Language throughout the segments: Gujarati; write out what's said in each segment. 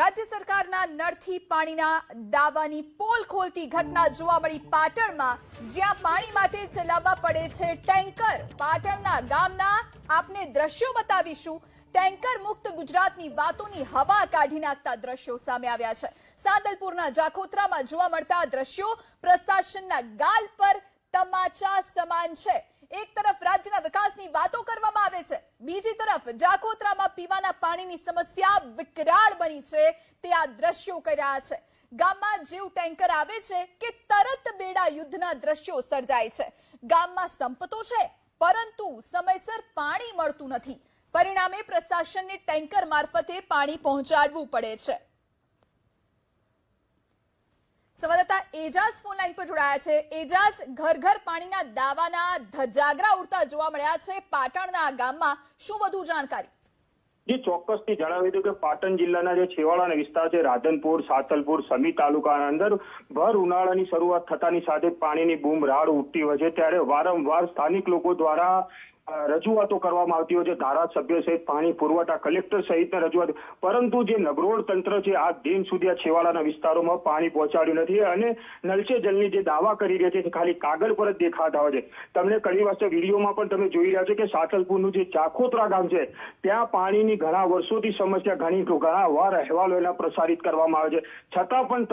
રાજ્ય સરકારના નળથી પાણીના દાવાની પોલ ખોલતી ઘટના જોવા મળી પાટણમાં, જ્યાં પાણી માટે ચલાવવા પડે છે ટેન્કર। પાટણના ગામના આપને દ્રશ્યો બતાવીશું। ટેન્કર મુક્ત ગુજરાતની વાતોની હવા કાઢી નાખતા દ્રશ્યો સામે આવ્યા છે। સાંતલપુરના જાખોત્રામાં જોવા મળતા દ્રશ્યો પ્રશાસનના ગાલ પર તમાચા સમાન છે। એક તરફ રાજ્યના વિકાસની વાતો કરવામાં આવે છે, બીજી તરફ જાખોત્રામાં પીવાના પાણીની સમસ્યા વિકરાળ બની છે તે આ દ્રશ્યો કહી રહ્યા છે। ગામમાં જેવું ટેન્કર આવે છે કે તરત બેડા યુદ્ધના દ્રશ્યો સર્જાય છે। ગામમાં સંપ તો છે, પરંતુ સમયસર પાણી મળતું નથી। પરિણામે પ્રશાસનને ટેન્કર મારફતે પાણી પહોંચાડવું પડે છે। સંવાદદાતા એજાઝ ફોન લાઈન પર જોડાયા છે। એજાઝ, ઘર ઘર પાણીના દાવાના ધજાગરા ઉડતા જોવા મળ્યા છે પાટણના આ ગામમાં, શું વધુ જાણકારી? જે ચોક્કસથી જણાવી દઉં કે પાટણ જિલ્લાના જે છેવાડાના વિસ્તાર છે, રાધનપુર, સાંતલપુર, સમી તાલુકાના અંદર ભર ઉનાળાની શરૂઆત થતાની સાથે પાણીની બૂમરાડ ઉઠતી હોય છે, ત્યારે વારંવાર સ્થાનિક લોકો દ્વારા રજૂઆતો કરવામાં આવતી હોય છે, ધારાસભ્ય સહિત પાણી પુરવઠા કલેક્ટર સહિતના રજૂઆત, પરંતુ જે નગરોળ તંત્ર છે આ દિન સુધી આ છેવાડાના વિસ્તારોમાં પાણી પહોંચાડ્યું નથી અને નલ સે જલની જે દાવા કરી રહ્યા છે તે ખાલી કાગળ પર જ દેખાતા હોય છે। તમને ઘણી વખતે વિડીયોમાં પણ તમે જોઈ રહ્યા છો કે સાંતલપુરનું જે જાખોત્રા ગામ છે ત્યાં પાણીની ઘણા વર્ષોથી સમસ્યા ઘણા વાર અહેવાલો એના પ્રસારિત કરવામાં આવે છે, છતાં પણ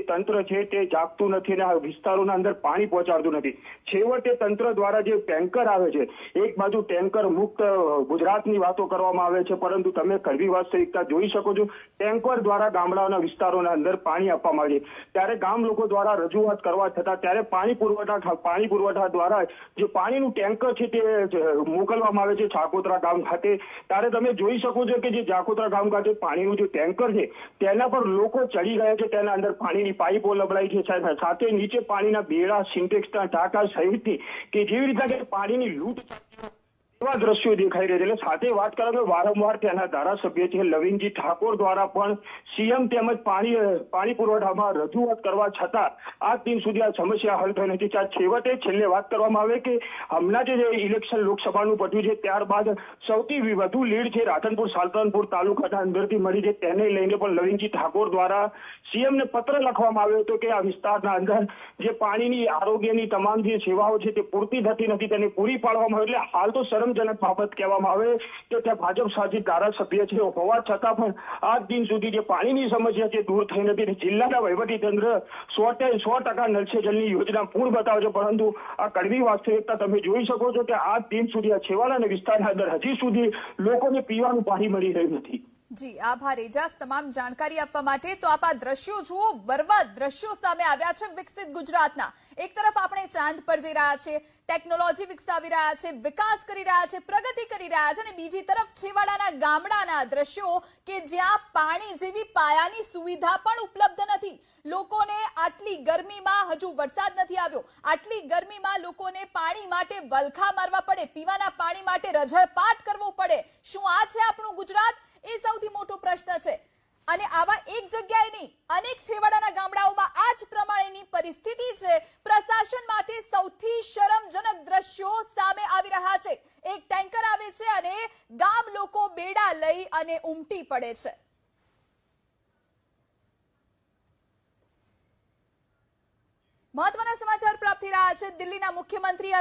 તંત્ર છે તે જાગતું નથી અને આ વિસ્તારોના અંદર પાણી પહોંચાડતું નથી। છેવટે તંત્ર દ્વારા જે ટેન્કર આવે છે, એક બાજુ ટેન્કર મુક્ત ગુજરાતની વાતો કરવામાં આવે છે, પરંતુ તમે કડવી વાસ્તવિકતા જોઈ શકો છો। ટેન્કર દ્વારા ગામડાઓના વિસ્તારોના અંદર પાણી આપવામાં આવે છે, ત્યારે ગામ લોકો દ્વારા રજૂઆત કરવા છતાં ત્યારે પાણી પુરવઠા દ્વારા જે પાણીનું ટેન્કર છે તે મોકલવામાં આવે છે જાખોત્રા ગામ ખાતે। ત્યારે તમે જોઈ શકો છો કે જે જાખોત્રા ગામ ખાતે પાણીનું જે ટેન્કર છે તેના પર લોકો ચડી ગયા છે, તેના અંદર પાણીની પાઇપો લબડાઈ છે, સાથે નીચે પાણીના બેડા, સિન્ટેક્સના ટાંકા સહિતની કે જેવી રીતે પાણીની લૂંટ એવા દ્રશ્યો દેખાઈ રહ્યા છે। એટલે સાથે વાત કરવામાં વારંવાર તેના ધારાસભ્ય છે લવિંગજી ઠાકોર દ્વારા પણ સીએમ તેમજ પાણી પુરવઠામાં રજૂઆત કરવા છતાં આજ દિન સુધી આ સમસ્યા હલ થઈ નથી। છેવટે છેલ્લે વાત કરવામાં આવે કે હમણાં જે ઇલેક્શન લોકસભાનું પટ્યું છે ત્યારબાદ સૌથી વધુ લીડ છે રાધનપુર સાંતલપુર તાલુકાના અંદરથી મળી છે, તેને લઈને પણ લવિંગજી ઠાકોર દ્વારા સીએમને પત્ર લખવામાં આવ્યો હતો કે આ વિસ્તારના અંદર જે પાણીની આરોગ્યની તમામ જે સેવાઓ છે તે પૂરતી થતી નથી, તેને પૂરી પાડવામાં આવે। એટલે હાલ તો શરમજનક બાબત કહેવામાં આવે કે ત્યાં ભાજપ શાસિત ધારાસભ્ય છે હોવા છતાં પણ આજ દિન સુધી જે પાણીની સમસ્યા છે દૂર થઈ નથી। જિલ્લાના વહીવટીતંત્ર 100% નલ સે જલની યોજના પૂર્ણ બતાવે છે, પરંતુ આ કડવી વાસ્તવિકતા તમે જોઈ શકો છો કે આજ દિન સુધી આ છેવાડાના વિસ્તારના અંદર હજી સુધી લોકોને પીવાનું પાણી મળી રહ્યું નથી। જી આભાર એજાઝ, તમામ જાણકારી આપવા માટે। તો આપ આ દ્રશ્યો જુઓ, વરવા દ્રશ્યો સામે આવ્યા છે વિકસિત ગુજરાતના। એક તરફ આપણે ચાંદ પર જઈ રહ્યા છે, ટેકનોલોજી વિકસાવી રહ્યા છે, વિકાસ કરી રહ્યા છે, પ્રગતિ કરી રહ્યા છે, અને બીજી તરફ છેવાડાના ગામડાના દ્રશ્યો કે જ્યાં પાણી જેવી પાયાની સુવિધા પણ ઉપલબ્ધ નથી। લોકોને આટલી ગરમીમાં, હજુ વરસાદ નથી આવ્યો, આટલી ગરમીમાં લોકોને પાણી માટે વલખા મારવા પડે, પીવાના પાણી માટે રઝળપાટ કરવો પડે। શું આ છે આપણું ગુજરાત? એ સૌથી મોટો પ્રશ્ન છે। અને આવા એક જગ્યાએ નહીં, અનેક છેવાડાના ગામડાઓમાં આ જ પ્રમાણેની પરિસ્થિતિ છે। પ્રશાસન માટે સૌથી શરમજનક દ્રશ્યો સામે આવી રહ્યા છે। એક ટેન્કર આવે છે અને ગામ લોકો બેડા લઈ અને ઉમટી પડે છે। મહત્વના સમાચાર પ્રાપ્ત થઈ રહ્યા છે। દિલ્હીના મુખ્યમંત્રી